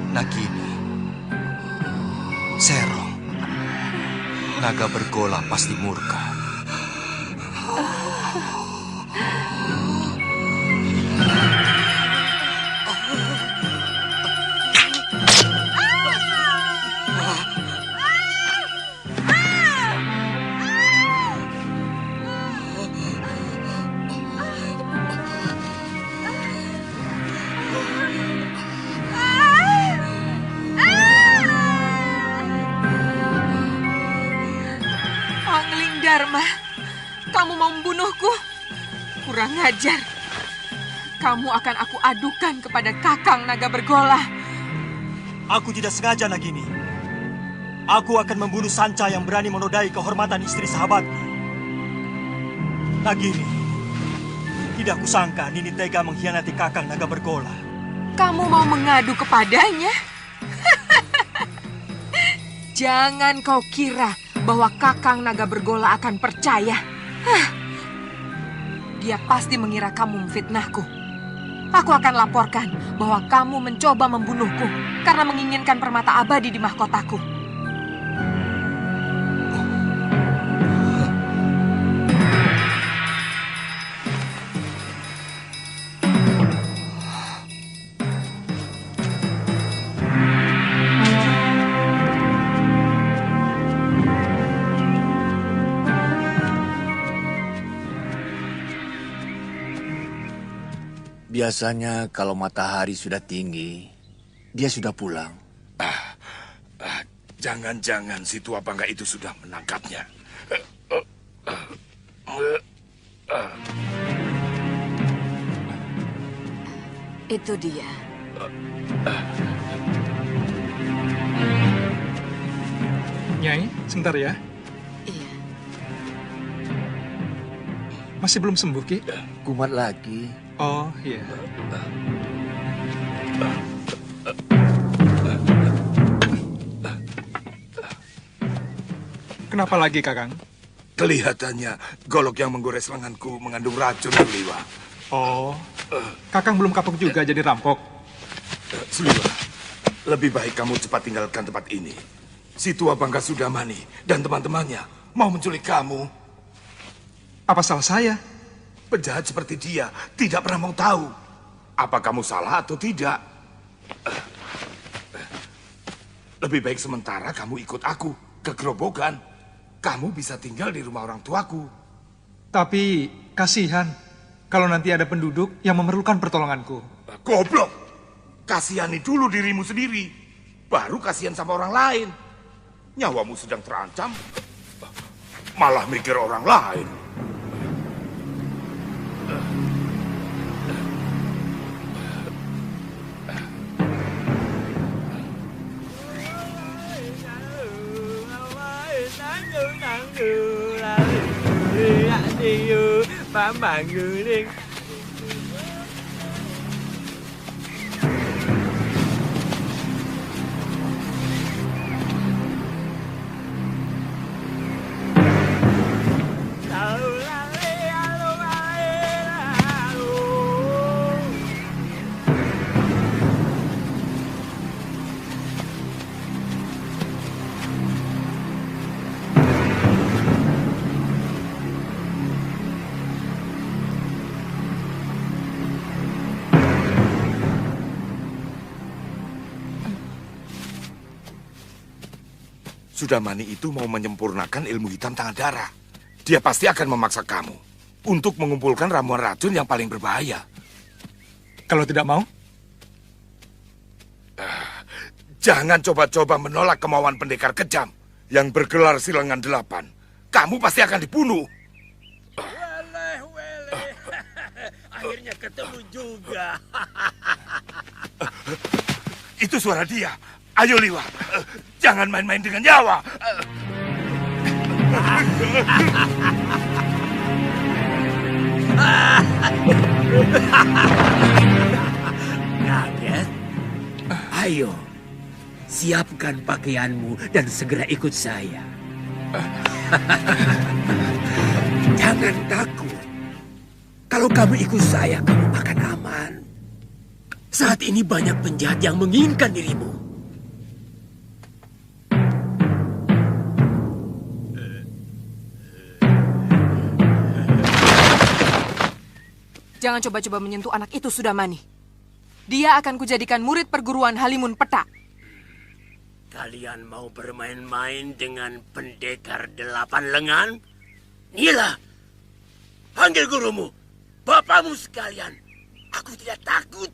Nagini, Sero, naga bergola pasti murka. Dharma, kamu mau membunuhku? Kurang ajar. Kamu akan aku adukan kepada Kakang Naga Bergola. Aku tidak sengaja, Nagini. Aku akan membunuh Sanca yang berani menodai kehormatan istri sahabatku. Nagini, tidak kusangka Nini tega mengkhianati Kakang Naga Bergola. Kamu mau mengadu kepadanya? Jangan kau kira bahwa Kakang Naga Bergola akan percaya. Dia pasti mengira kamu memfitnahku. Aku akan laporkan bahwa kamu mencoba membunuhku karena menginginkan permata abadi di mahkotaku. Biasanya kalau matahari sudah tinggi, dia sudah pulang. Jangan-jangan si tua bangga itu sudah menangkapnya. Itu dia. Nyai, sebentar ya. Iya. Masih belum sembuh, Ki? Kumat lagi. Oh, iya. Kenapa lagi, Kakang? Kelihatannya golok yang menggores lenganku mengandung racun, Suliwa. Oh, Kakang belum kapok juga jadi rampok? Suliwa, lebih baik kamu cepat tinggalkan tempat ini. Si tua Bangga Sudamani dan teman-temannya mau menculik kamu. Apa salah saya? Penjahat seperti dia tidak pernah mau tahu apa kamu salah atau tidak. Lebih baik sementara kamu ikut aku ke gerobokan. Kamu bisa tinggal di rumah orang tuaku. Tapi kasihan kalau nanti ada penduduk yang memerlukan pertolonganku. Goblok! Kasihani dulu dirimu sendiri. Baru kasihan sama orang lain. Nyawamu sedang terancam. Malah mikir orang lain. Sudamani itu mau menyempurnakan ilmu hitam tangan darah. Dia pasti akan memaksa kamu untuk mengumpulkan ramuan racun yang paling berbahaya. Kalau tidak mau? Jangan coba-coba menolak kemauan pendekar kejam yang bergelar Silangan 8. Kamu pasti akan dibunuh. Akhirnya ketemu juga. Itu suara dia. Ayo Liwa, jangan main-main dengan nyawa. Kaget? Ayo, siapkan pakaianmu dan segera ikut saya. Jangan takut. Kalau kamu ikut saya, kamu akan aman. Saat ini banyak penjahat yang menginginkan dirimu. Jangan coba-coba menyentuh anak itu, Sudamani. Dia akan kujadikan murid perguruan Halimun Petak. Kalian mau bermain-main dengan pendekar 8 lengan? Nila, panggil gurumu, bapakmu sekalian. Aku tidak takut.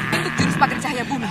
Bentuk jurus pagar cahaya bumi.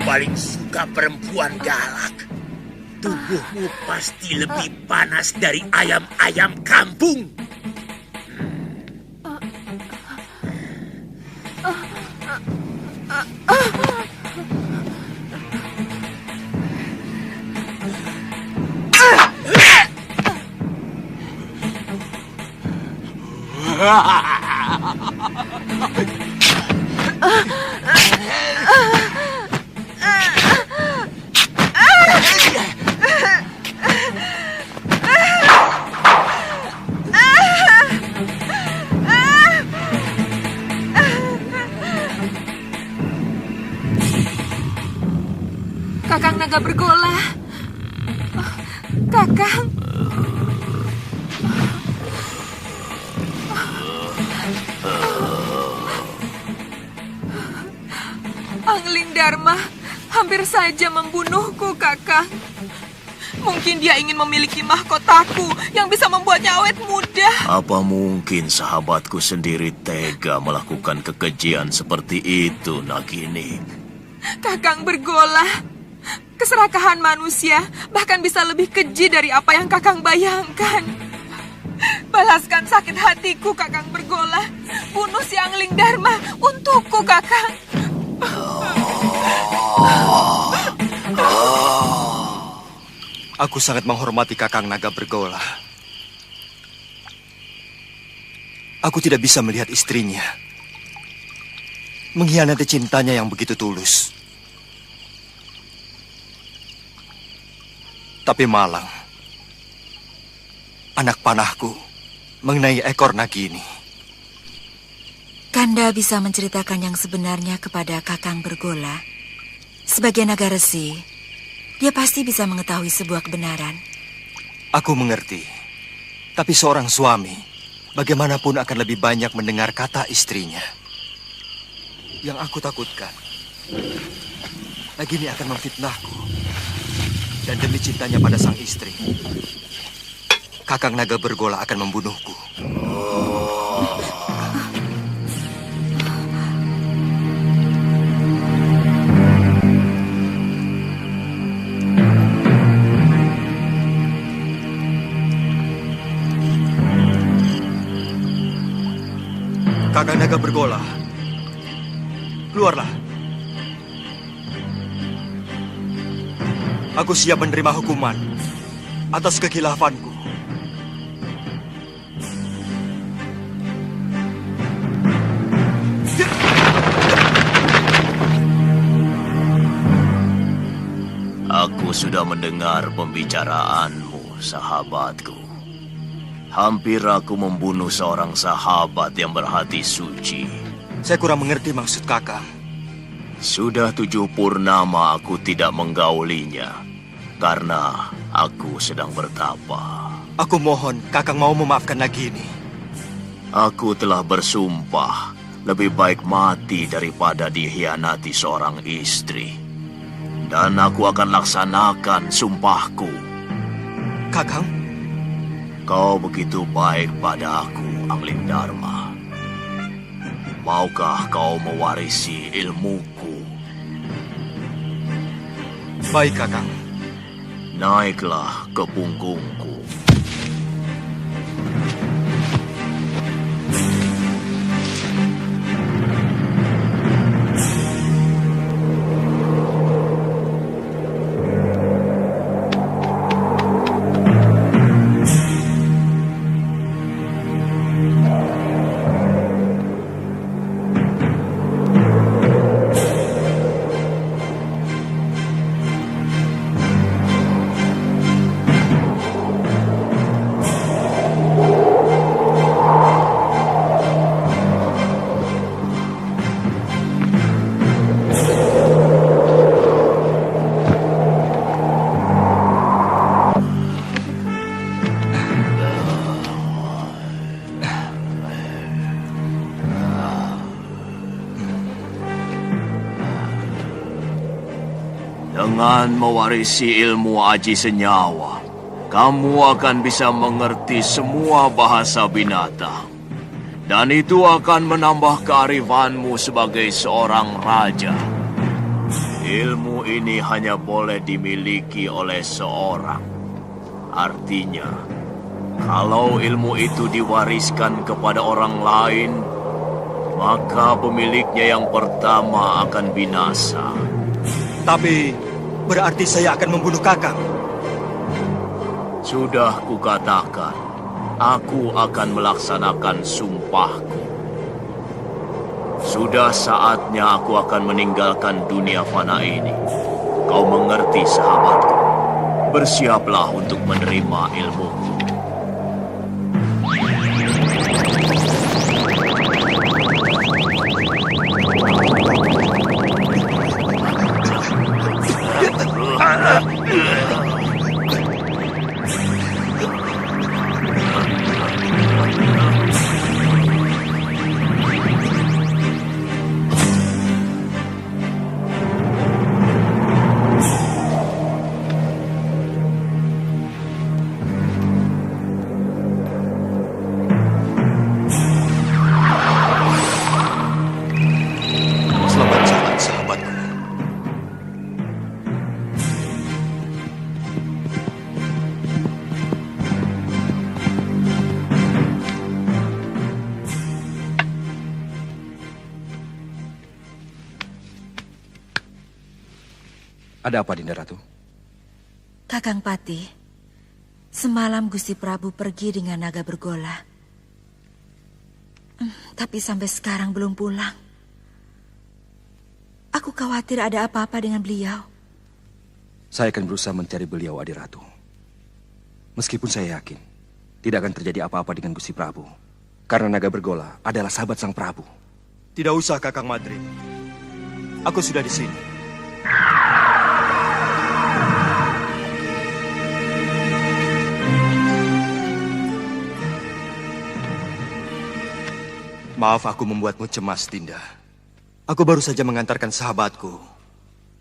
Paling suka perempuan galak. Tubuhmu pasti lebih panas dari ayam-ayam kampung. Kakang Naga Bergola. Kakang. Angling Dharma hampir saja membunuhku, Kakang. Mungkin dia ingin memiliki mahkotaku yang bisa membuatnya awet muda. Apa mungkin sahabatku sendiri tega melakukan kekejian seperti itu, Nagini? Kakang Bergola, keserakahan manusia bahkan bisa lebih keji dari apa yang Kakang bayangkan. Balaskan sakit hatiku, Kakang Bergola. Bunuh si Angling Dharma untukku, Kakang. Aku sangat menghormati Kakang Naga Bergola. Aku tidak bisa melihat istrinya mengkhianati cintanya yang begitu tulus. Tapi Malang, anak panahku, mengenai ekor Nagini. Kanda bisa menceritakan yang sebenarnya kepada Kakang Bergola. Sebagai naga resi, dia pasti bisa mengetahui sebuah kebenaran. Aku mengerti. Tapi seorang suami, bagaimanapun akan lebih banyak mendengar kata istrinya. Yang aku takutkan, Nagini akan memfitnahku. Dan demi cintanya pada sang istri, Kakang Naga Bergola akan membunuhku. Kakang Naga Bergola, keluarlah. Aku siap menerima hukuman atas kekhilafanku. Aku sudah mendengar pembicaraanmu, sahabatku. Hampir aku membunuh seorang sahabat yang berhati suci. Saya kurang mengerti maksud Kakang. Sudah 7 purnama aku tidak menggaulinya. Karena aku sedang bertapa. Aku mohon Kakang mau memaafkan Nagini. Aku telah bersumpah lebih baik mati daripada dikhianati seorang istri. Dan aku akan laksanakan sumpahku. Kakang? Kau begitu baik pada aku, Angling Dharma. Maukah kau mewarisi ilmuku? Baik, Kakang. Naiklah ke punggungku. Dengan mewarisi ilmu aji senyawa, kamu akan bisa mengerti semua bahasa binatang. Dan itu akan menambah kearifanmu sebagai seorang raja. Ilmu ini hanya boleh dimiliki oleh seorang. Artinya, kalau ilmu itu diwariskan kepada orang lain, maka pemiliknya yang pertama akan binasa. Tapi berarti saya akan membunuh Kakang. Sudah kukatakan, aku akan melaksanakan sumpahku. Sudah saatnya aku akan meninggalkan dunia fana ini. Kau mengerti, sahabatku? Bersiaplah untuk menerima ilmuku. Ada apa, Dinda Ratu? Kakang Patih, semalam Gusti Prabu pergi dengan naga bergola. Tapi sampai sekarang belum pulang. Aku khawatir ada apa-apa dengan beliau. Saya akan berusaha mencari beliau, Adiratu. Meskipun saya yakin tidak akan terjadi apa-apa dengan Gusti Prabu. Karena naga bergola adalah sahabat sang Prabu. Tidak usah, Kakang Madrim. Aku sudah di sini. Maaf aku membuatmu cemas, Dinda. Aku baru saja mengantarkan sahabatku,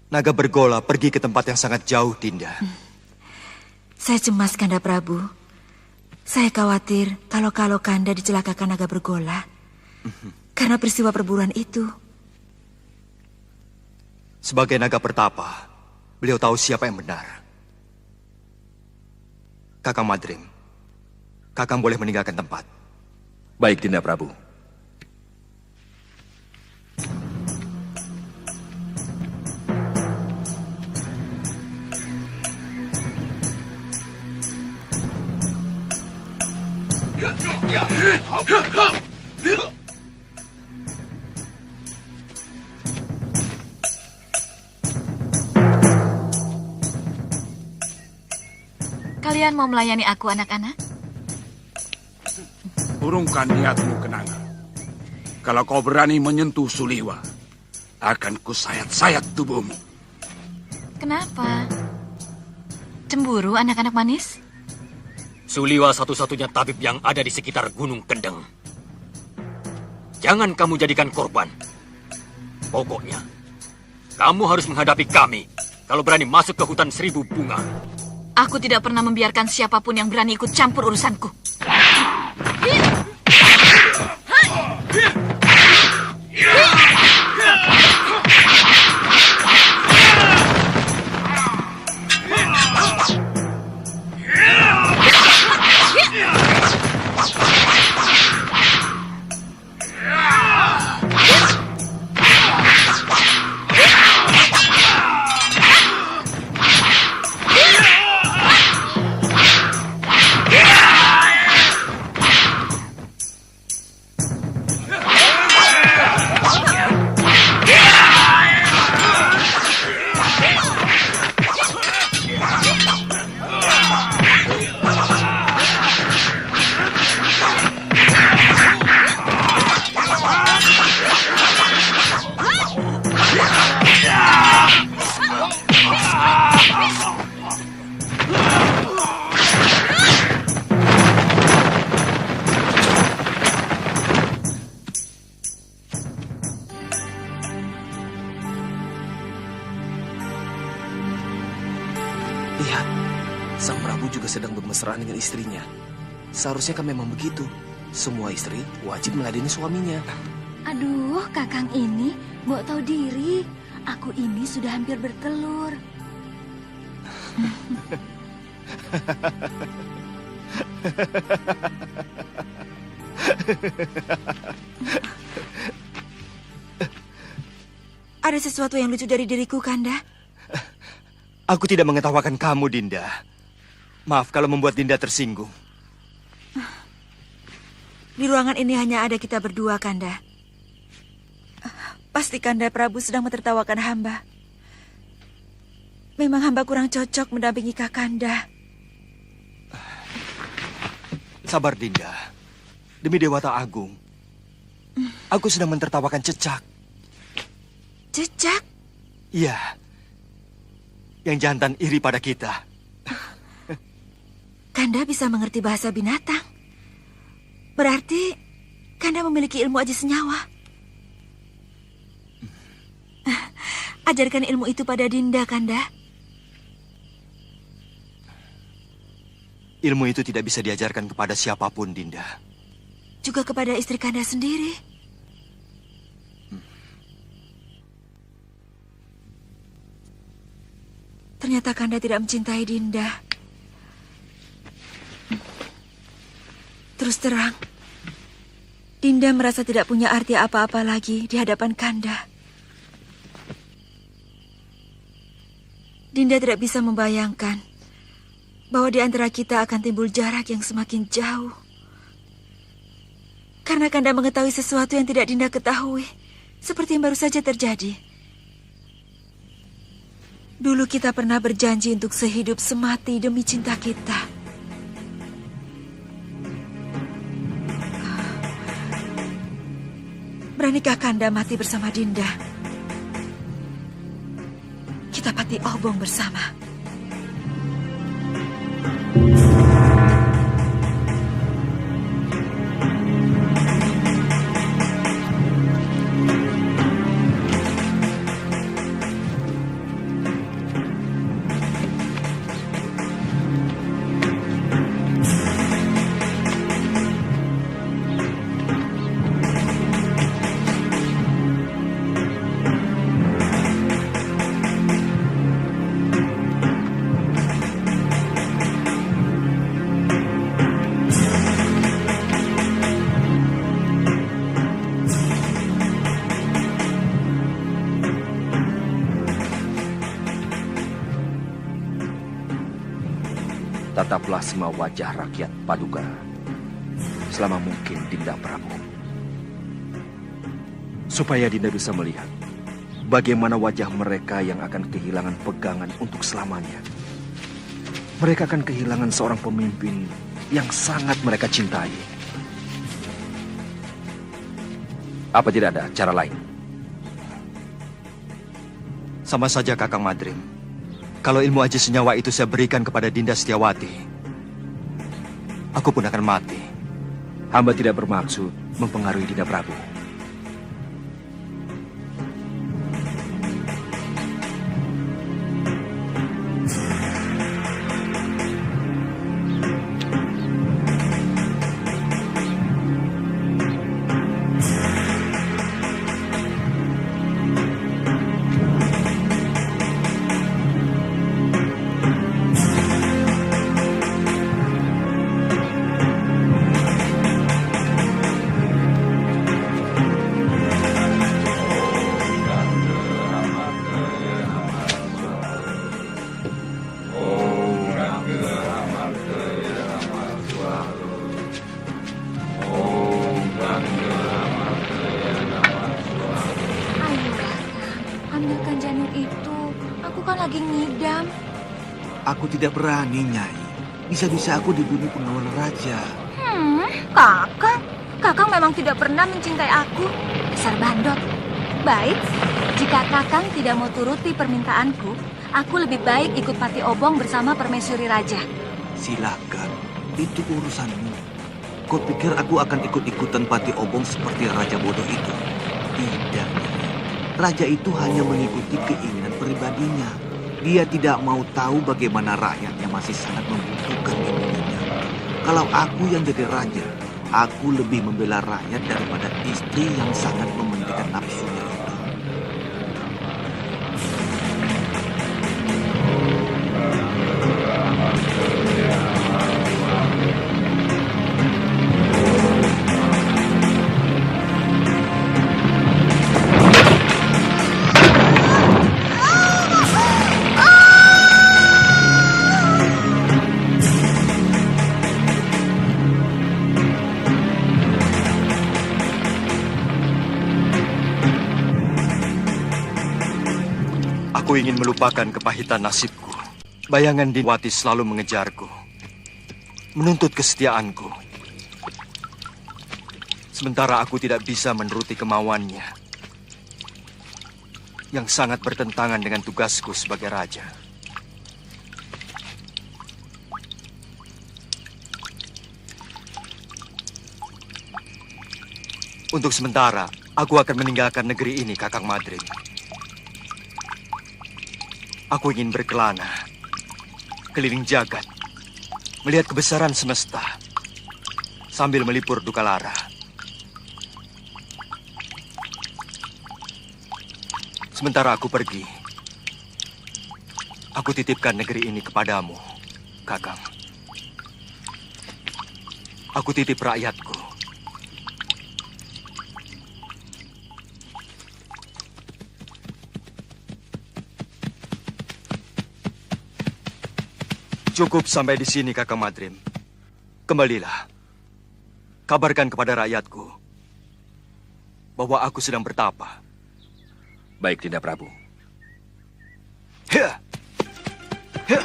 naga bergola, pergi ke tempat yang sangat jauh, Dinda. Saya cemas, Kanda Prabu. Saya khawatir kalau Kanda dicelakakan naga bergola. Karena peristiwa perburuan itu. Sebagai naga pertapa, beliau tahu siapa yang benar. Kakang Madrim, Kakang boleh meninggalkan tempat. Baik, Dinda Prabu. Kalian mau melayani aku, anak-anak? Urungkan niatmu, Kenanga. Kalau kau berani menyentuh Suliwa, akan kusayat-sayat tubuhmu. Kenapa? Cemburu, anak-anak manis? Suliwa satu-satunya tabib yang ada di sekitar Gunung Kendeng. Jangan kamu jadikan korban. Pokoknya, kamu harus menghadapi kami kalau berani masuk ke hutan 1000 bunga. Aku tidak pernah membiarkan siapapun yang berani ikut campur urusanku. Lihat, sang Prabu juga sedang bermesraan dengan istrinya. Seharusnya kan memang begitu. Semua istri wajib meladeni suaminya. Aduh, Kakang ini mau tahu diri. Aku ini sudah hampir bertelur. Ada sesuatu yang lucu dari diriku, Kanda? Aku tidak mengetawakan kamu, Dinda. Maaf kalau membuat Dinda tersinggung. Di ruangan ini hanya ada kita berdua, Kanda. Pasti Kanda Prabu sedang mentertawakan hamba. Memang hamba kurang cocok mendampingi Kakanda. Sabar, Dinda. Demi Dewata Agung. Aku sedang mentertawakan Cecak. Cecak? Iya. Yang jantan iri pada kita. Kanda bisa mengerti bahasa binatang. Berarti Kanda memiliki ilmu aji senyawa. Ajarkan ilmu itu pada Dinda, Kanda. Ilmu itu tidak bisa diajarkan kepada siapapun, Dinda. Juga kepada istri Kanda sendiri. Ternyata Kanda tidak mencintai Dinda. Terus terang, Dinda merasa tidak punya arti apa-apa lagi di hadapan Kanda. Dinda tidak bisa membayangkan bahwa di antara kita akan timbul jarak yang semakin jauh. Karena Kanda mengetahui sesuatu yang tidak Dinda ketahui, seperti yang baru saja terjadi. Dulu kita pernah berjanji untuk sehidup semati demi cinta kita. Beranikah Kanda mati bersama Dinda? Kita pati obong bersama. Tataplah semua wajah rakyat Paduka selama mungkin Dinda Prabu. Supaya Dinda bisa melihat bagaimana wajah mereka yang akan kehilangan pegangan untuk selamanya. Mereka akan kehilangan seorang pemimpin yang sangat mereka cintai. Apa tidak ada cara lain? Sama saja Kakang Madrim. Kalau ilmu aji senyawa itu saya berikan kepada Dinda Setiawati, aku pun akan mati. Hamba tidak bermaksud mempengaruhi Dinda Prabu. Aku tidak berani, Nyai. Bisa-bisa aku dibunuh pengawal raja. Kakang. Kakang memang tidak pernah mencintai aku. Dasar bandot. Baik, jika Kakang tidak mau turuti permintaanku, aku lebih baik ikut Pati Obong bersama Permaisuri Raja. Silakan, itu urusanmu. Kau pikir aku akan ikut-ikutan Pati Obong seperti Raja bodoh itu? Tidak, Nyai. Raja itu hanya mengikuti keinginan pribadinya. Dia tidak mau tahu bagaimana rakyatnya masih sangat membutuhkan ilmunya. Kalau aku yang jadi raja, aku lebih membela rakyat daripada istri yang sangat mementingkan nafsunya itu. Aku ingin melupakan kepahitan nasibku. Bayangan Dinwati selalu mengejarku, menuntut kesetiaanku. Sementara aku tidak bisa menuruti kemauannya, yang sangat bertentangan dengan tugasku sebagai raja. Untuk sementara, aku akan meninggalkan negeri ini, Kakang Madrim. Aku ingin berkelana, keliling jagat, melihat kebesaran semesta, sambil melipur duka lara. Sementara aku pergi, aku titipkan negeri ini kepadamu, Kakang. Aku titip rakyatku. Cukup sampai di sini, Kakang Madrim. Kembalilah. Kabarkan kepada rakyatku bahwa aku sedang bertapa. Baik, Dinda Prabu. Hia! Hia!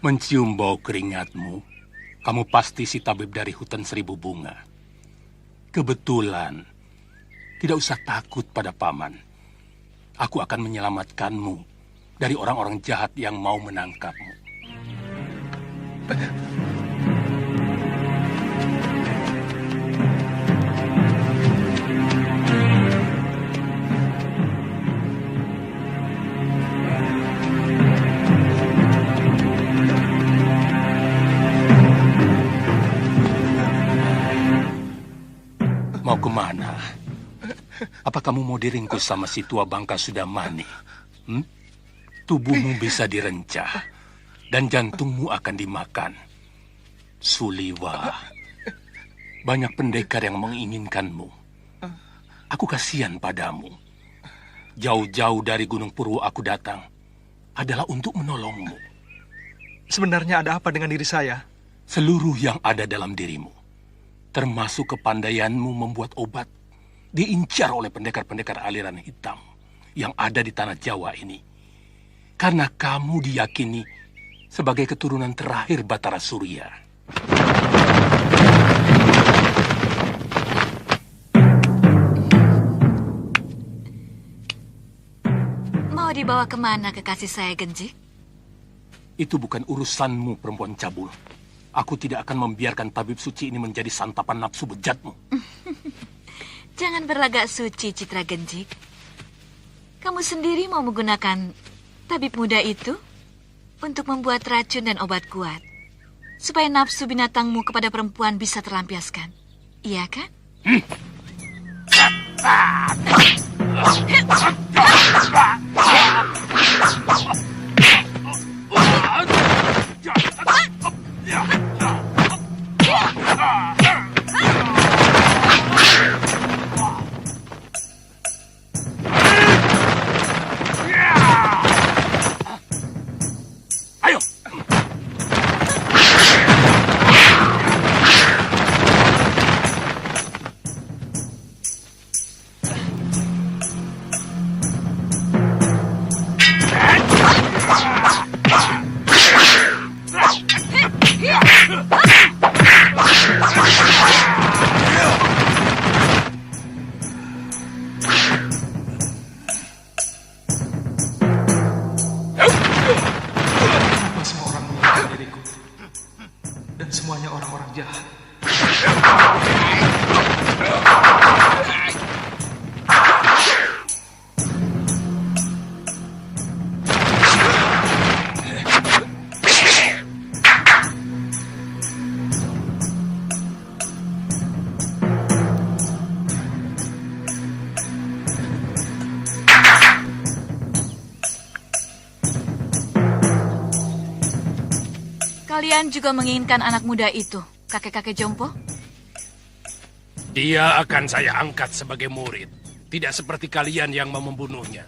Mencium bau keringatmu, kamu pasti si tabib dari hutan seribu bunga. Kebetulan, tidak usah takut pada paman. Aku akan menyelamatkanmu dari orang-orang jahat yang mau menangkapmu. Mau kemana? Apa kamu mau diringkus sama si tua bangka Sudamani? Tubuhmu bisa direncah dan jantungmu akan dimakan. Suliwa, banyak pendekar yang menginginkanmu. Aku kasihan padamu. Jauh-jauh dari Gunung Purwo aku datang adalah untuk menolongmu. Sebenarnya ada apa dengan diri saya? Seluruh yang ada dalam dirimu, termasuk kepandaianmu membuat obat, diincar oleh pendekar-pendekar aliran hitam yang ada di tanah Jawa ini. Karena kamu diyakini sebagai keturunan terakhir Batara Surya. Mau dibawa kemana kekasih saya, Genjik? Itu bukan urusanmu, perempuan cabul. Aku tidak akan membiarkan tabib suci ini menjadi santapan nafsu bejatmu. Jangan berlagak suci, Citra Genjik. Kamu sendiri mau menggunakan tabib muda itu untuk membuat racun dan obat kuat, supaya nafsu binatangmu kepada perempuan bisa terlampiaskan. Iya kan? Ayo. Semua orang menginginkan diriku. Dan semuanya orang-orang jahat. Kalian juga menginginkan anak muda itu, kakek-kakek jompo? Dia akan saya angkat sebagai murid. Tidak seperti kalian yang mau membunuhnya.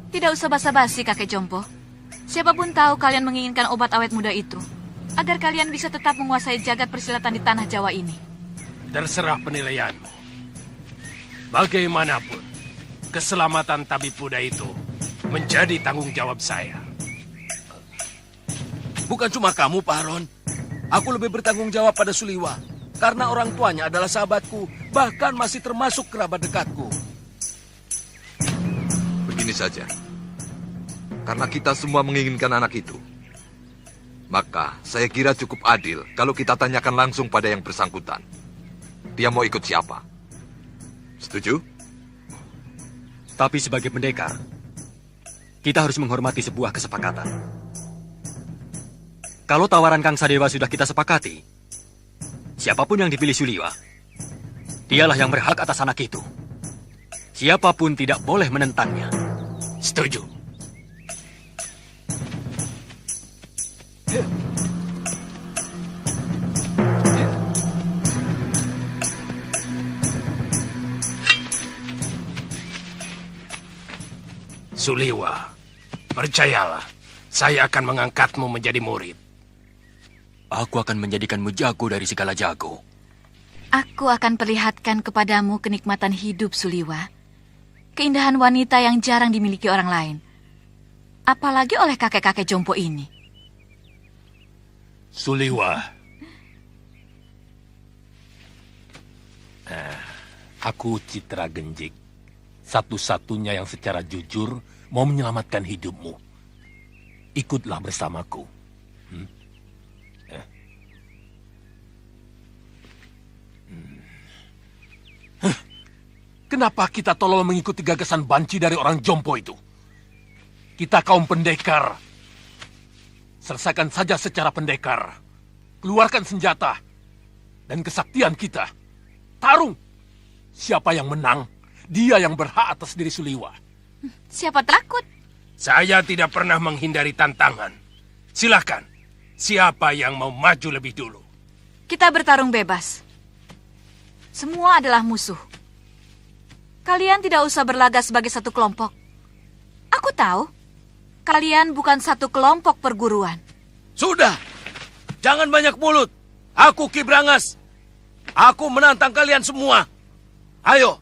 Tidak usah basa-basi, kakek jompo. Siapapun tahu kalian menginginkan obat awet muda itu, agar kalian bisa tetap menguasai jagat persilatan di tanah Jawa ini. Terserah penilaianmu. Bagaimanapun, keselamatan tabib muda itu menjadi tanggung jawab saya. Bukan cuma kamu, Pak Haron. Aku lebih bertanggung jawab pada Suliwa. Karena orang tuanya adalah sahabatku, bahkan masih termasuk kerabat dekatku. Begini saja. Karena kita semua menginginkan anak itu, maka saya kira cukup adil kalau kita tanyakan langsung pada yang bersangkutan. Dia mau ikut siapa? Setuju? Tapi sebagai pendekar, kita harus menghormati sebuah kesepakatan. Kalau tawaran Kang Sadewa sudah kita sepakati, siapapun yang dipilih Suliwa, dialah yang berhak atas anak itu. Siapapun tidak boleh menentangnya. Setuju? Suliwa, percayalah, saya akan mengangkatmu menjadi murid. Aku akan menjadikanmu jago dari segala jago. Aku akan perlihatkan kepadamu kenikmatan hidup, Suliwa. Keindahan wanita yang jarang dimiliki orang lain. Apalagi oleh kakek-kakek jompo ini. Suliwa. Aku Citra Genjik. Satu-satunya yang secara jujur mau menyelamatkan hidupmu. Ikutlah bersamaku. Kenapa kita tolong mengikuti gagasan banci dari orang jompo itu? Kita kaum pendekar. Selesaikan saja secara pendekar. Keluarkan senjata dan kesaktian kita. Tarung. Siapa yang menang, dia yang berhak atas diri Suliwa. Siapa takut? Saya tidak pernah menghindari tantangan. Silahkan, siapa yang mau maju lebih dulu? Kita bertarung bebas. Semua adalah musuh. Kalian tidak usah berlagak sebagai satu kelompok. Aku tahu, kalian bukan satu kelompok perguruan. Sudah, jangan banyak mulut. Aku Ki Brangas. Aku menantang kalian semua. Ayo.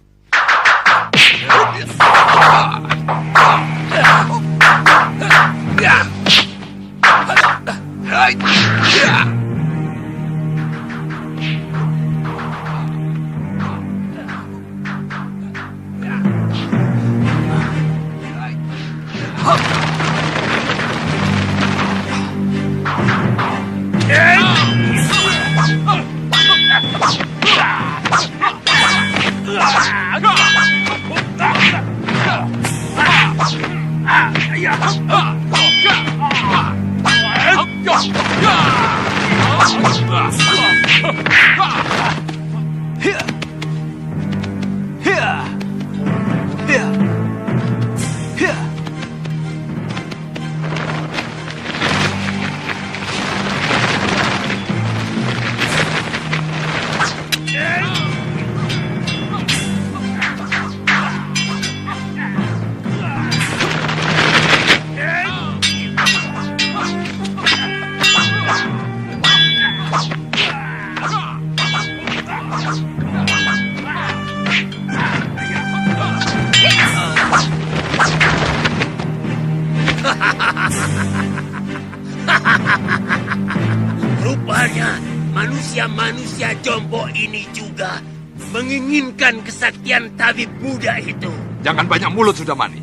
Rupanya manusia-manusia jompo ini juga menginginkan kesaktian tabib muda itu. Jangan banyak mulut sudah, Mani.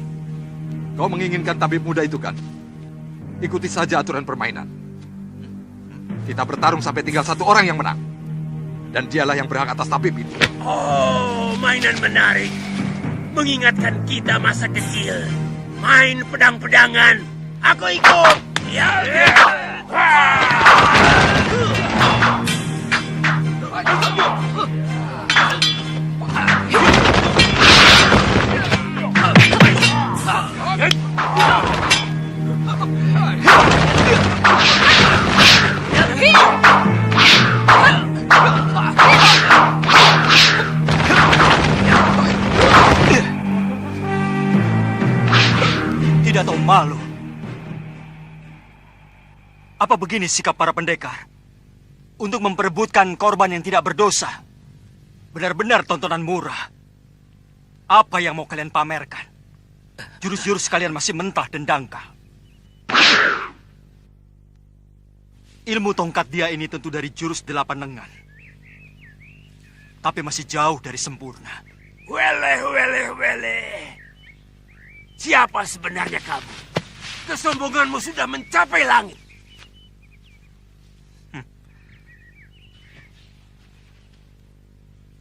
Kau menginginkan tabib muda itu kan? Ikuti saja aturan permainan. Kita bertarung sampai tinggal satu orang yang menang. Dan dialah yang berhak atas tabib itu. Oh, mainan menarik. Mengingatkan kita masa kecil. Main pedang-pedangan. Aku ikut. Ya. Tidak tahu malu. Apa begini sikap para pendekar? Untuk memperebutkan korban yang tidak berdosa. Benar-benar tontonan murah. Apa yang mau kalian pamerkan? Jurus-jurus kalian masih mentah dan dangkal. Ilmu tongkat dia ini tentu dari jurus 8 lengan. tapi masih jauh dari sempurna. Wele. Siapa sebenarnya kamu? Kesombonganmu sudah mencapai langit.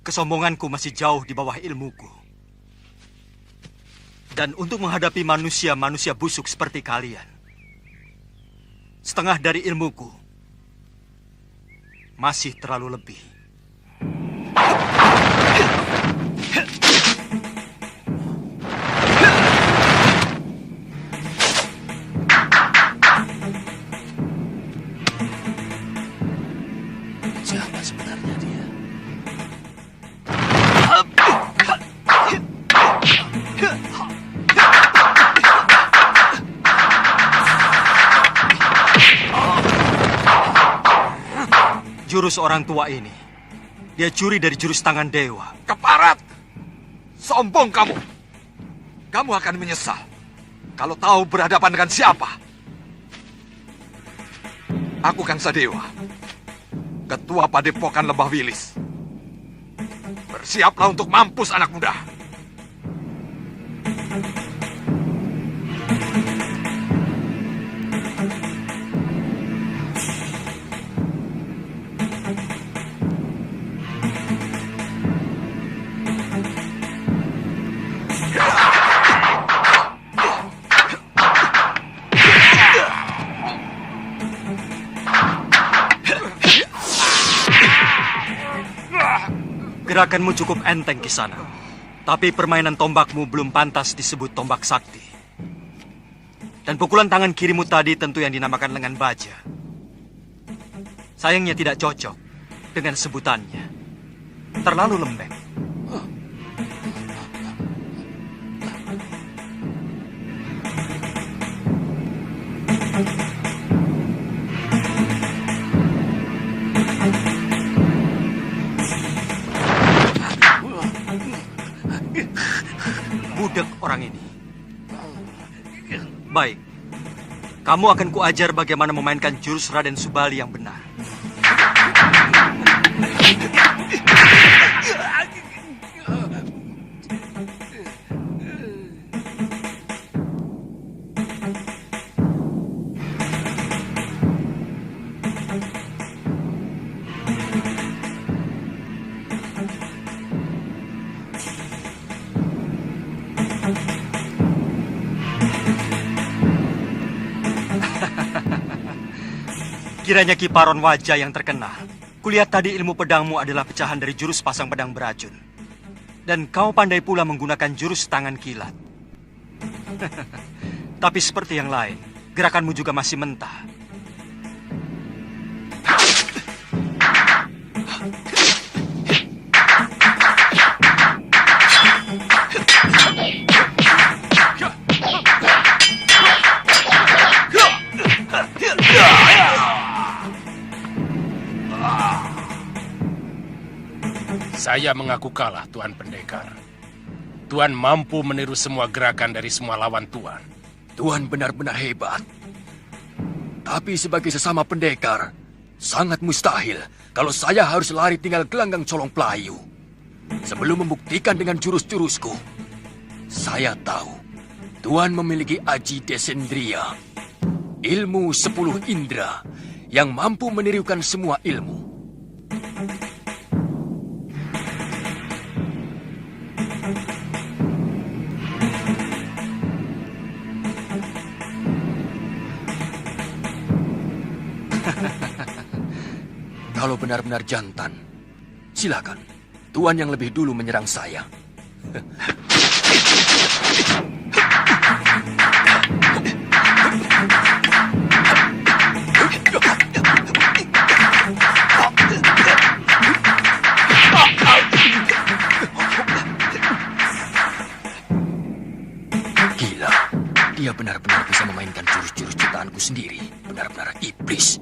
Kesombonganku masih jauh di bawah ilmuku. Dan untuk menghadapi manusia-manusia busuk seperti kalian, setengah dari ilmuku masih terlalu lebih. Siapa sebenarnya dia? Jurus orang tua ini, dia curi dari jurus tangan dewa. Keparat! Sombong kamu! Kamu akan menyesal kalau tahu berhadapan dengan siapa. Aku Kang Sadewa, Ketua Padepokan Lembah Wilis. Bersiaplah untuk mampus anak muda. Gerakanmu cukup enteng, Kisana. Tapi permainan tombakmu belum pantas disebut tombak sakti. Dan pukulan tangan kirimu tadi tentu yang dinamakan lengan baja. Sayangnya tidak cocok dengan sebutannya. Terlalu lembek. Budek orang ini. Baik, kamu akan kuajar bagaimana memainkan jurus Raden Subali yang benar. Kiranya Kiparon wajah yang terkenal. Kulihat tadi ilmu pedangmu adalah pecahan dari jurus pasang pedang beracun. Dan kau pandai pula menggunakan jurus tangan kilat. Tapi seperti yang lain, gerakanmu juga masih mentah. Saya mengaku kalah, Tuan Pendekar. Tuan mampu meniru semua gerakan dari semua lawan Tuan. Tuan benar-benar hebat. Tapi sebagai sesama pendekar, sangat mustahil kalau saya harus lari tinggal gelanggang colong pelayu. Sebelum membuktikan dengan jurus-jurusku, saya tahu Tuan memiliki Aji Desendria, ilmu 10 indera yang mampu menirukan semua ilmu. Kalau benar-benar jantan, silakan. Tuan yang lebih dulu menyerang saya. Gila, dia benar-benar bisa memainkan jurus-jurus ciptaanku sendiri. Benar-benar iblis.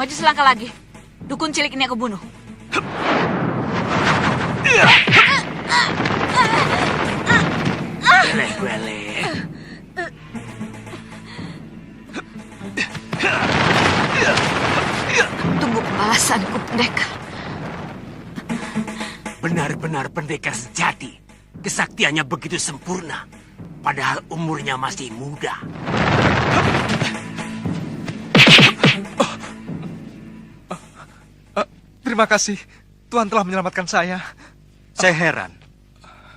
Maju selangkah lagi. Dukun cilik ini aku bunuh. Gwele. Tunggu pembalasanku, pendekar. Benar-benar pendekar sejati. Kesaktiannya begitu sempurna. Padahal umurnya masih muda. Terima kasih. Tuhan telah menyelamatkan saya. Saya heran.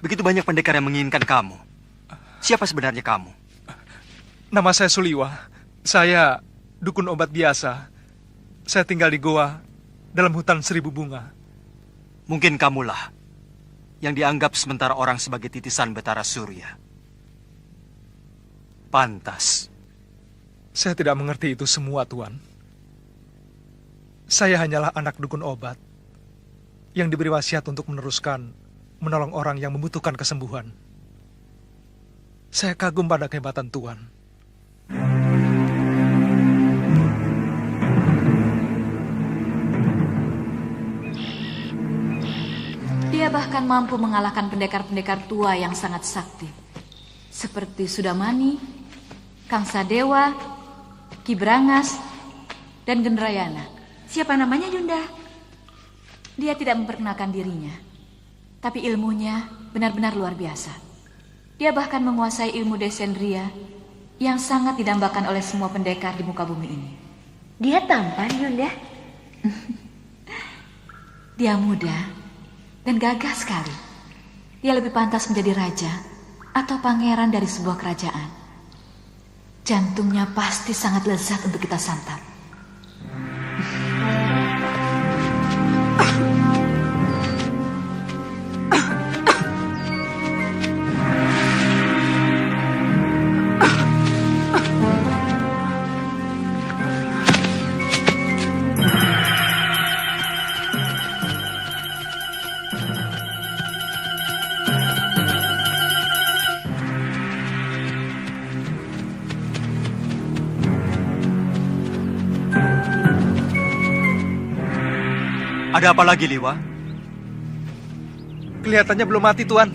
Begitu banyak pendekar yang menginginkan kamu. Siapa sebenarnya kamu? Nama saya Suliwa. Saya dukun obat biasa. Saya tinggal di goa dalam hutan 1000 bunga. Mungkin kamulah yang dianggap sementara orang sebagai titisan Betara Surya. Pantas. Saya tidak mengerti itu semua, Tuan. Saya hanyalah anak dukun obat yang diberi wasiat untuk menolong orang yang membutuhkan kesembuhan. Saya kagum pada kehebatan Tuan. Dia bahkan mampu mengalahkan pendekar-pendekar tua yang sangat sakti. Seperti Sudamani, Kang Sadewa, Ki Brangas, dan Gendrayana. Siapa namanya, Yunda? Dia tidak memperkenalkan dirinya. Tapi ilmunya benar-benar luar biasa. Dia bahkan menguasai ilmu desendria yang sangat didambakan oleh semua pendekar di muka bumi ini. Dia tampan, Yunda. Dia muda dan gagah sekali. Dia lebih pantas menjadi raja atau pangeran dari sebuah kerajaan. Jantungnya pasti sangat lezat untuk kita santap. Ada apa lagi, Liwa? Kelihatannya belum mati, Tuan.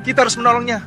Kita harus menolongnya.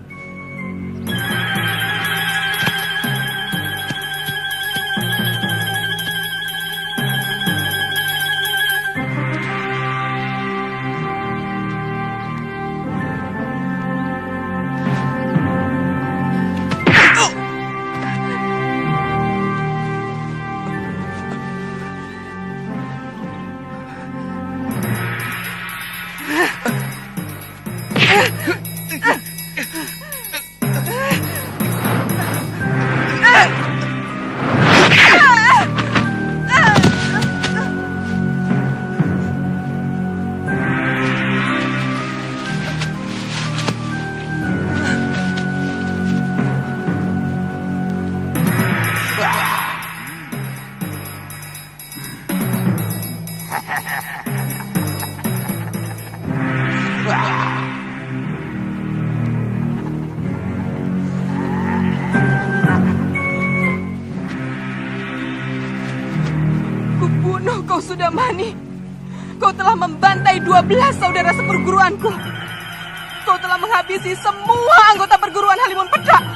Kubunuh kau, Sudamani. Kau telah membantai 12 saudara seperguruanku. Kau telah menghabisi semua anggota perguruan Halimun Pedang.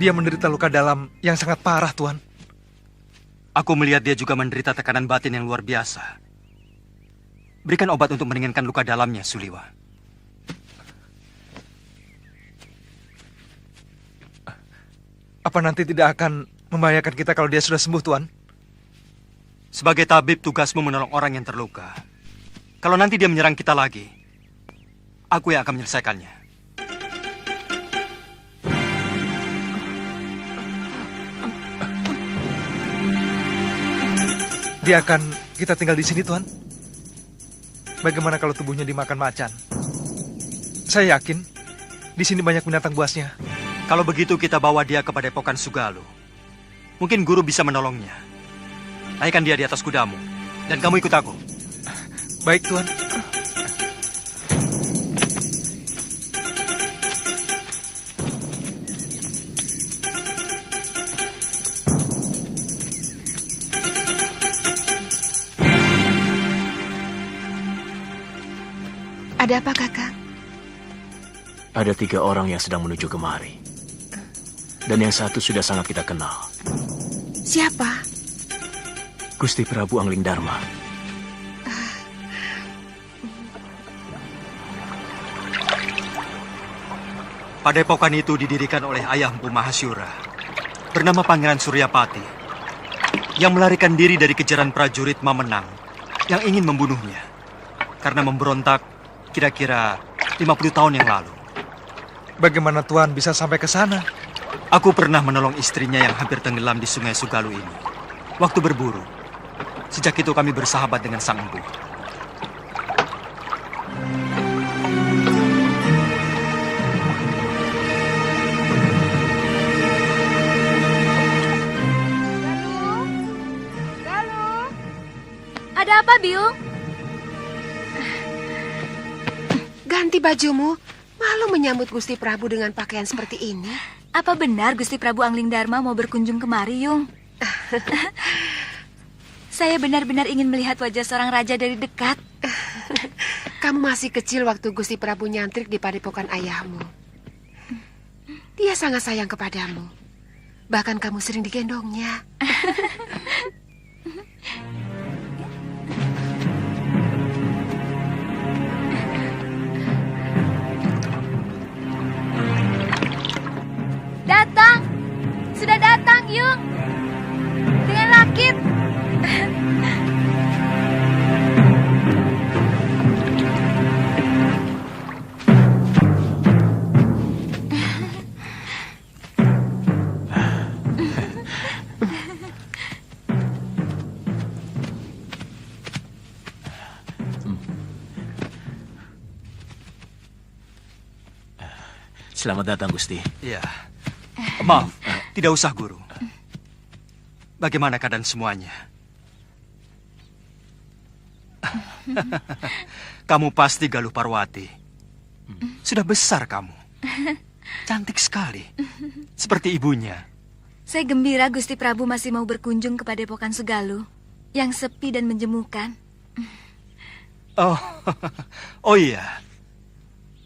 Dia menderita luka dalam yang sangat parah, Tuan. Aku melihat dia juga menderita tekanan batin yang luar biasa. Berikan obat untuk meringankan luka dalamnya, Suliwa. Apa nanti tidak akan membahayakan kita kalau dia sudah sembuh, Tuan? Sebagai tabib, tugasmu menolong orang yang terluka. Kalau nanti dia menyerang kita lagi, aku yang akan menyelesaikannya. Dia akan kita tinggal di sini, Tuan. Bagaimana kalau tubuhnya dimakan macan? Saya yakin di sini banyak binatang buasnya. Kalau begitu kita bawa dia ke Padepokan Sugalu. Mungkin guru bisa menolongnya. Naikkan dia di atas kudamu. Dan kamu ikut aku. Baik, Tuan. Ada apa, Kakak? Ada 3 orang yang sedang menuju kemari. Dan yang satu sudah sangat kita kenal. Siapa? Gusti Prabu Anglingdarma. Padepokan itu didirikan oleh ayah Empu Mahasyura, bernama Pangeran Suryapati, yang melarikan diri dari kejaran prajurit Mamenang yang ingin membunuhnya karena memberontak kira-kira 50 tahun yang lalu. Bagaimana Tuan bisa sampai ke sana? Aku pernah menolong istrinya yang hampir tenggelam di Sungai Sugalu ini waktu berburu. Sejak itu kami bersahabat dengan Sang Empu. Ada apa, Biung? Ganti bajumu. Malu menyambut Gusti Prabu dengan pakaian seperti ini. Apa benar Gusti Prabu Anglingdarma mau berkunjung kemari, Yung? Saya benar-benar ingin melihat wajah seorang raja dari dekat. Kamu masih kecil waktu Gusti Prabu nyantrik di padepokan ayahmu. Dia sangat sayang kepadamu. Bahkan kamu sering digendongnya. Datang! Sudah datang, Yung! Dengan rakit! Selamat datang, Gusti. Iya. Maaf, tidak usah, Guru. Bagaimana keadaan semuanya? Kamu pasti Galuh Parwati. Sudah besar kamu. Cantik sekali. Seperti ibunya. Saya gembira Gusti Prabu masih mau berkunjung ke Padepokan Sugalu yang sepi dan menjemukan. Oh iya.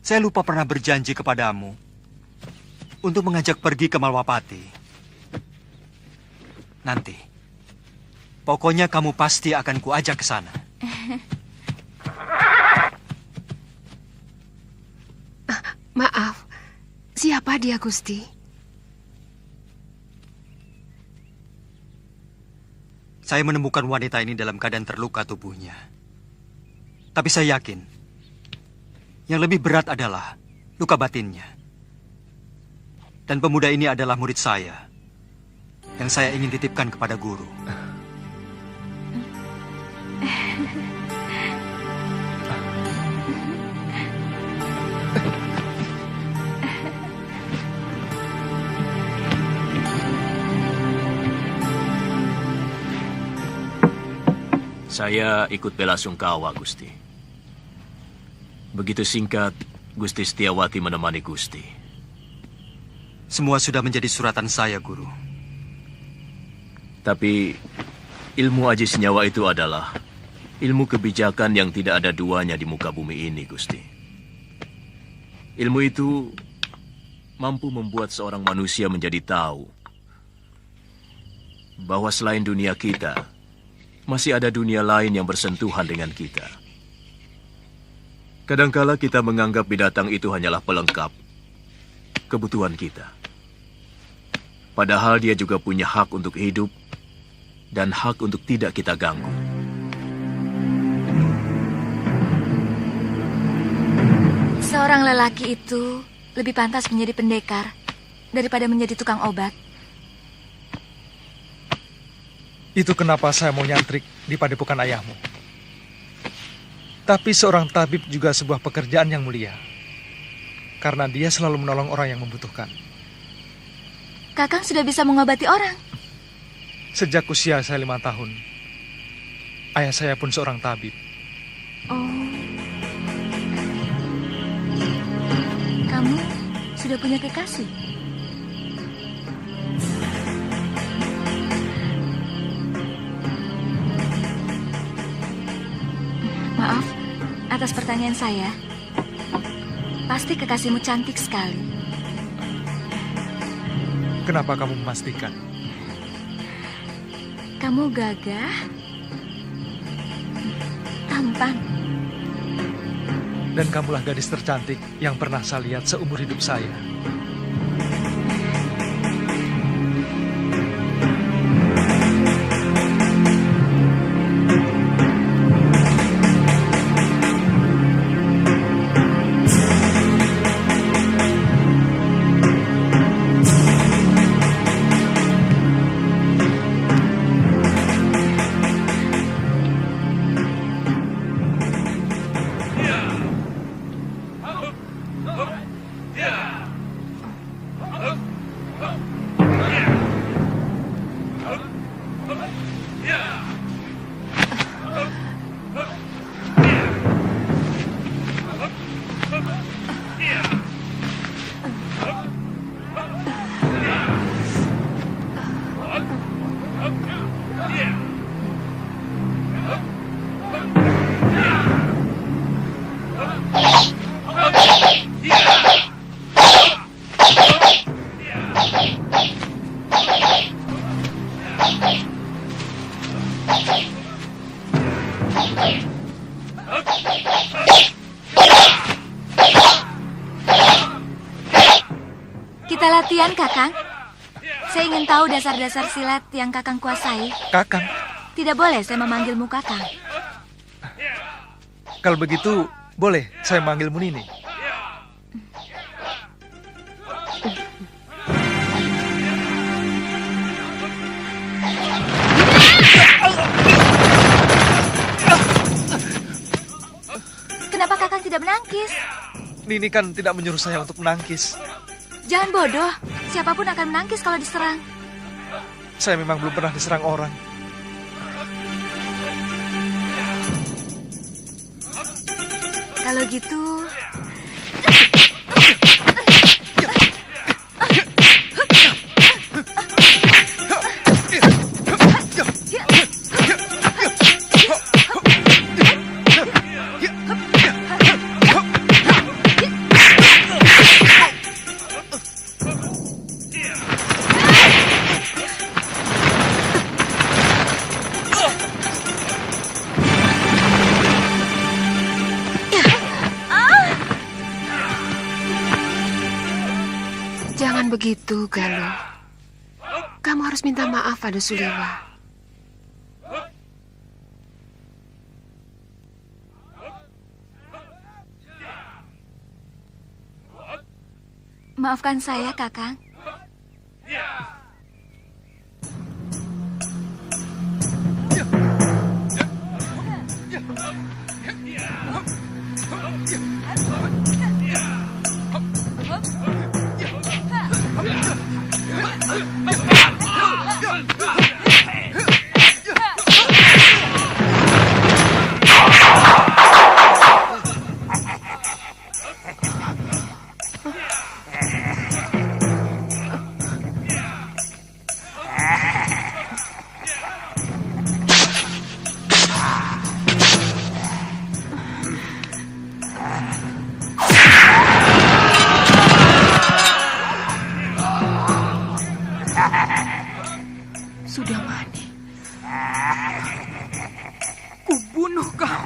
Saya lupa pernah berjanji kepadamu untuk mengajak pergi ke Malwapati. Nanti, pokoknya kamu pasti akan kuajak ke sana. Maaf, siapa dia, Gusti? Saya menemukan wanita ini dalam keadaan terluka tubuhnya. Tapi saya yakin, yang lebih berat adalah luka batinnya. Dan pemuda ini adalah murid saya, yang saya ingin titipkan kepada guru. Saya ikut bela sungkawa, Gusti. Begitu singkat, Gusti Setiawati menemani Gusti. Semua sudah menjadi suratan saya, Guru. Tapi ilmu Aji Senyawa itu adalah ilmu kebijakan yang tidak ada duanya di muka bumi ini, Gusti. Ilmu itu mampu membuat seorang manusia menjadi tahu bahwa selain dunia kita, masih ada dunia lain yang bersentuhan dengan kita. Kadangkala kita menganggap binatang itu hanyalah pelengkap kebutuhan kita. Padahal dia juga punya hak untuk hidup dan hak untuk tidak kita ganggu. Seorang lelaki itu lebih pantas menjadi pendekar daripada menjadi tukang obat. Itu kenapa saya mau nyantrik di padepokan ayahmu. Tapi seorang tabib juga sebuah pekerjaan yang mulia. Karena dia selalu menolong orang yang membutuhkan. Kakang sudah bisa mengobati orang. Sejak usia saya 5 tahun, ayah saya pun seorang tabib. Oh. Kamu sudah punya kekasih? Maaf, atas pertanyaan saya. Pasti kekasihmu cantik sekali. Kenapa kamu memastikan? Kamu gagah, tampan. Dan kamulah gadis tercantik yang pernah saya lihat seumur hidup saya. Kita latihan, Kakang. Saya ingin tahu dasar-dasar silat yang Kakang kuasai. Kakang? Tidak boleh saya memanggilmu Kakang. Kalau begitu, boleh saya manggilmu Nini. Kenapa Kakang tidak menangkis? Nini kan tidak menyuruh saya untuk menangkis. Jangan bodoh. Siapapun akan menangkis kalau diserang. Saya memang belum pernah diserang orang. Kalau gitu... Jangan begitu, Galuh. Kamu harus minta maaf pada Suliwa. Maafkan saya, Kakang. Sudah mati. Kubunuh kau.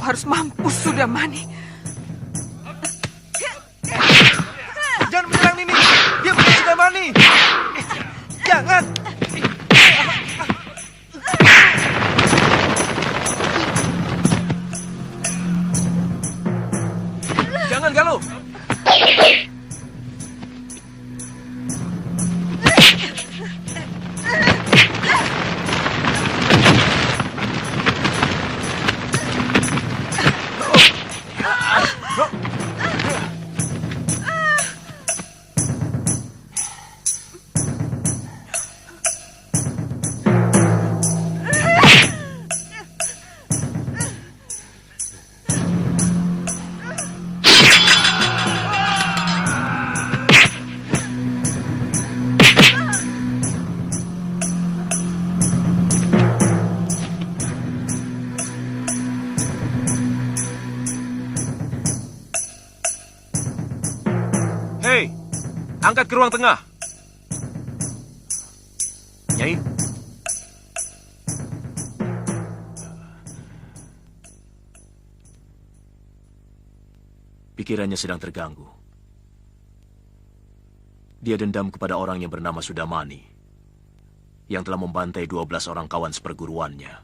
harus mampus, Sudamani. Jangan menyerang Nini. Dia bukan Sudamani. Jangan. Jangan, Galuh. Hei, angkat ke ruang tengah. Nyai, pikirannya sedang terganggu. Dia dendam kepada orang yang bernama Sudamani, yang telah membantai 12 orang kawan seperguruannya.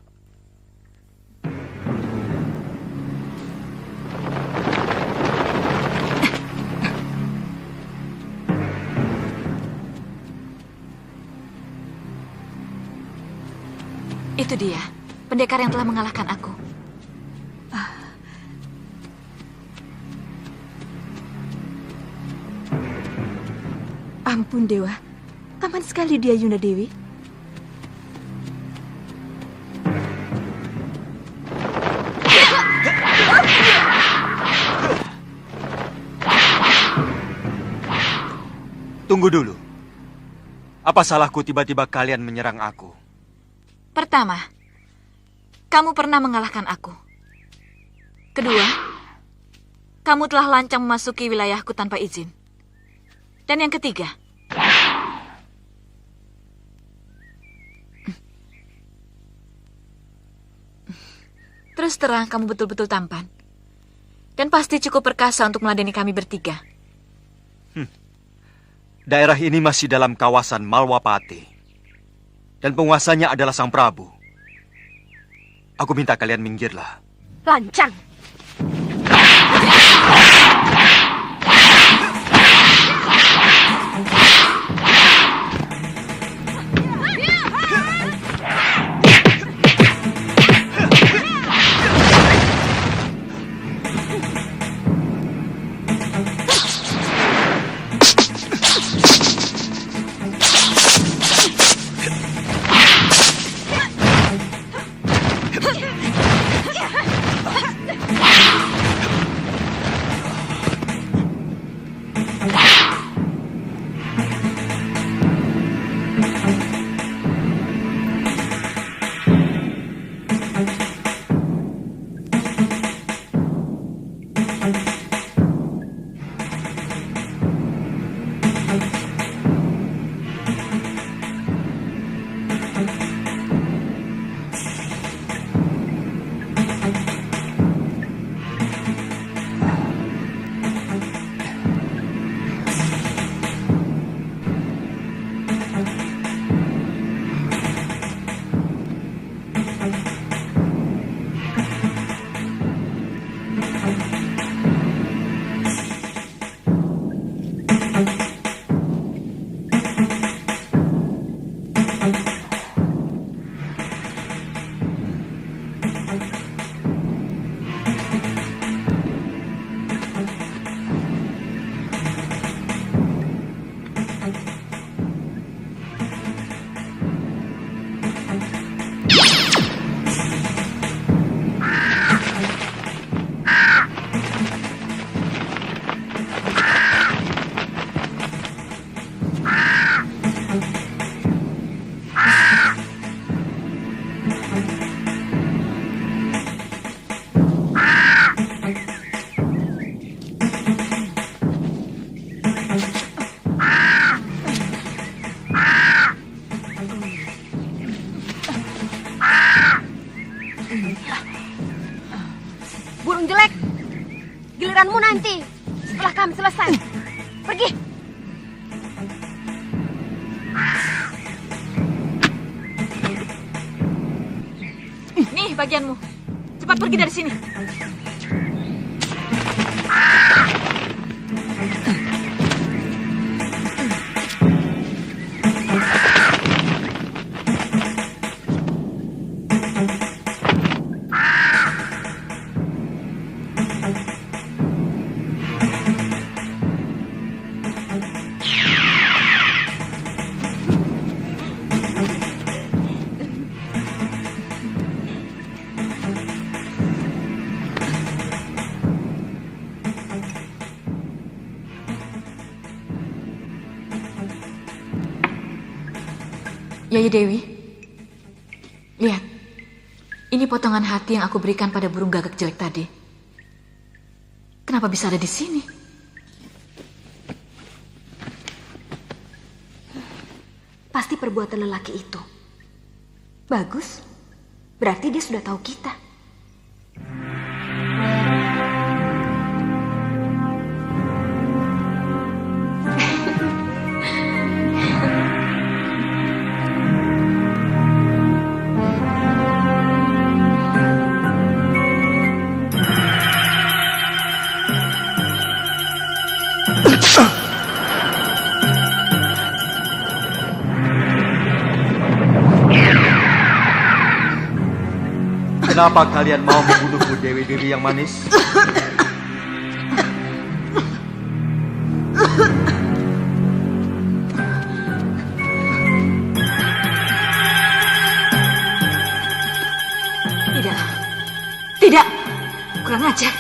Itu dia, pendekar yang telah mengalahkan aku. Ampun, Dewa. Taman sekali dia, Yunda Dewi. Tunggu dulu. Apa salahku tiba-tiba kalian menyerang aku? Pertama, kamu pernah mengalahkan aku. Kedua, kamu telah lancang memasuki wilayahku tanpa izin. Dan yang ketiga, terus terang kamu betul-betul tampan. Dan pasti cukup perkasa untuk meladeni kami bertiga. Daerah ini masih dalam kawasan Malwapati. Dan penguasanya adalah Sang Prabu. Aku minta kalian minggirlah. Lancang. nanti setelah kami selesai. Pergi. Nih bagianmu. Cepat pergi dari sini. Yai Dewi, lihat. Ini potongan hati yang aku berikan pada burung gagak jelek tadi. Kenapa bisa ada di sini? Pasti perbuatan lelaki itu. Bagus. Berarti dia sudah tahu kita. Kenapa kalian mau membunuhku, Dewi-dewi yang manis? Tidak. Tidak. Kurang ajar.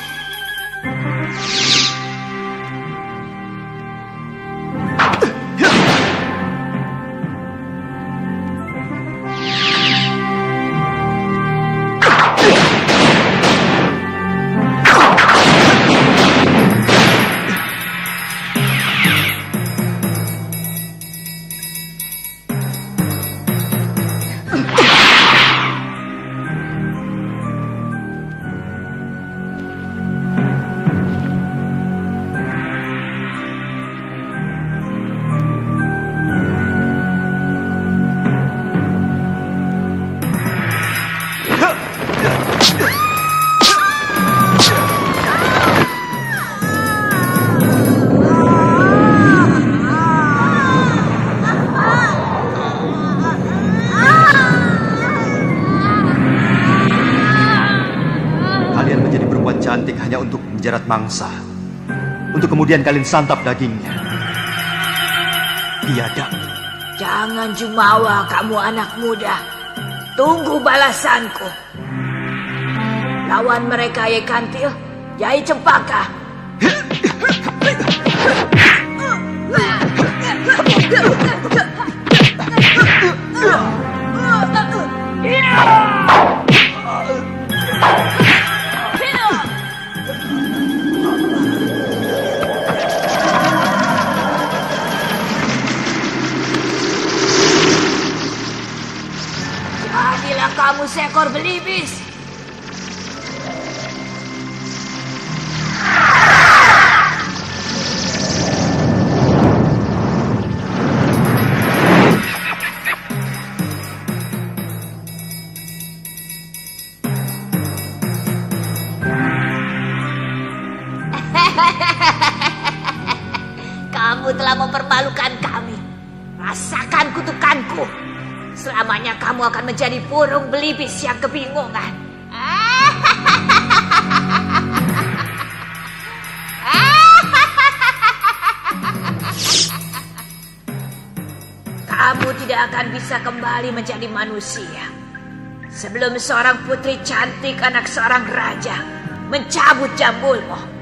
Cantik hanya untuk menjerat mangsa, untuk kemudian kalian santap dagingnya. Biadab. Jangan jumawa kamu anak muda. Tunggu balasanku. Lawan mereka, Yai Kantil, Yai Cempaka. Kamu seekor belibis. Kamu telah mempermalukan kami. Rasakan kutukanku. Selamanya kamu akan menjadi burung belibis yang kebingungan. Kamu tidak akan bisa kembali menjadi manusia sebelum seorang putri cantik anak seorang raja mencabut jambulmu.